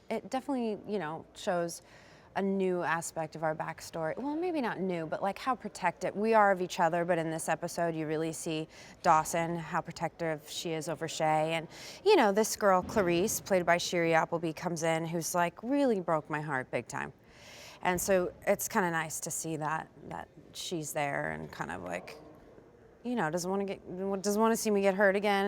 it definitely, you know, shows a new aspect of our backstory. Well, maybe not new, but like how protective we are of each other. But in this episode, you really see Dawson, how protective she is over Shay. And, you know, this girl, Clarice, played by Shiri Appleby, comes in, who's like really broke my heart big time. And so it's kind of nice to see that she's there and kind of like, you know, doesn't want to see me get hurt again.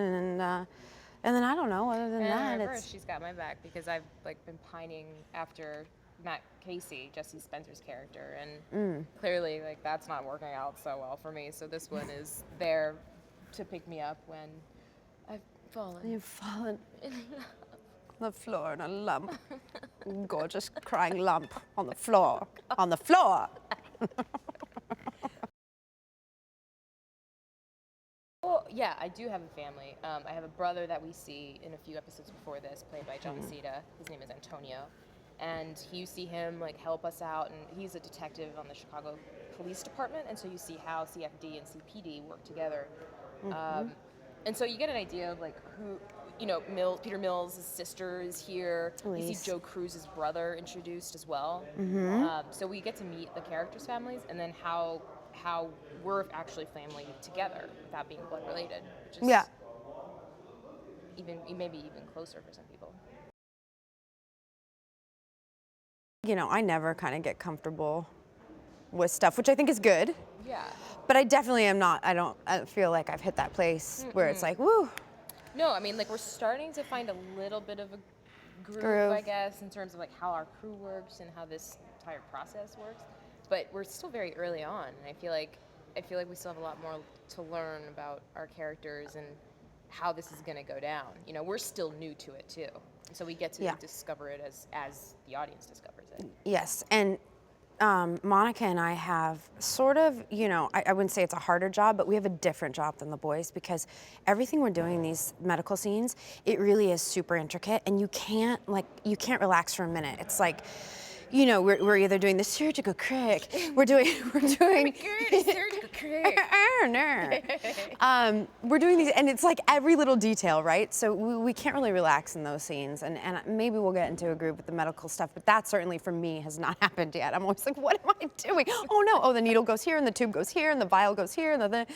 And then I don't know, other than that, in reverse, she's got my back because I've like been pining after Matt Casey, Jesse Spencer's character, and clearly like that's not working out so well for me. So this one is there to pick me up when I've fallen. You've fallen on the floor in a lump. Gorgeous crying lump on the floor. On the floor. Well, yeah, I do have a family. I have a brother that we see in a few episodes before this, played by John Cena. His name is Antonio. And you see him like help us out, and he's a detective on the Chicago Police Department, and so you see how CFD and CPD work together. And so you get an idea of like who, you know, Peter Mills' sister is here. Elise. You see Joe Cruz's brother introduced as well. So we get to meet the characters' families, and then how we're actually family together without being blood related, which is maybe even closer for some people. You know, I never kind of get comfortable with stuff, which I think is good. Yeah. But I definitely am not. I don't feel like I've hit that place where it's like, woo. No, I mean, like we're starting to find a little bit of a groove, I guess, in terms of like how our crew works and how this entire process works. But we're still very early on, and I feel like we still have a lot more to learn about our characters and how this is going to go down. You know, we're still new to it too, and so we get to discover it as the audience discovers it. Yes, and Monica and I have sort of, you know, I wouldn't say it's a harder job, but we have a different job than the boys because everything we're doing in these medical scenes, it really is super intricate, and you can't relax for a minute. It's like, you know, we're either doing the surgical crick, we're doing surgical crick. We're doing these, and it's like every little detail, right? So we can't really relax in those scenes, and maybe we'll get into a groove with the medical stuff, but that certainly for me has not happened yet. I'm always like, what am I doing? Oh no, oh the needle goes here, and the tube goes here, and the vial goes here, and There's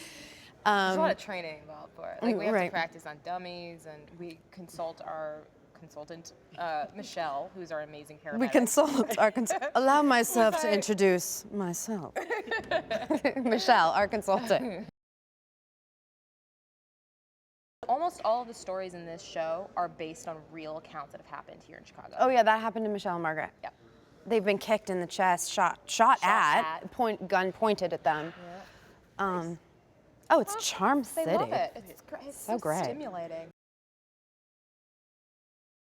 a lot of training involved for it. Like we have to practice on dummies, and we consult our consultant, Michelle, who's our amazing paramedic. We consult our allow myself to introduce myself. Michelle, our consultant. Almost all of the stories in this show are based on real accounts that have happened here in Chicago. Oh yeah, that happened to Michelle and Margaret. Yep. They've been kicked in the chest, shot at, gun pointed at them. Yeah. Oh, it's Charm City. They love it. It's so great. stimulating.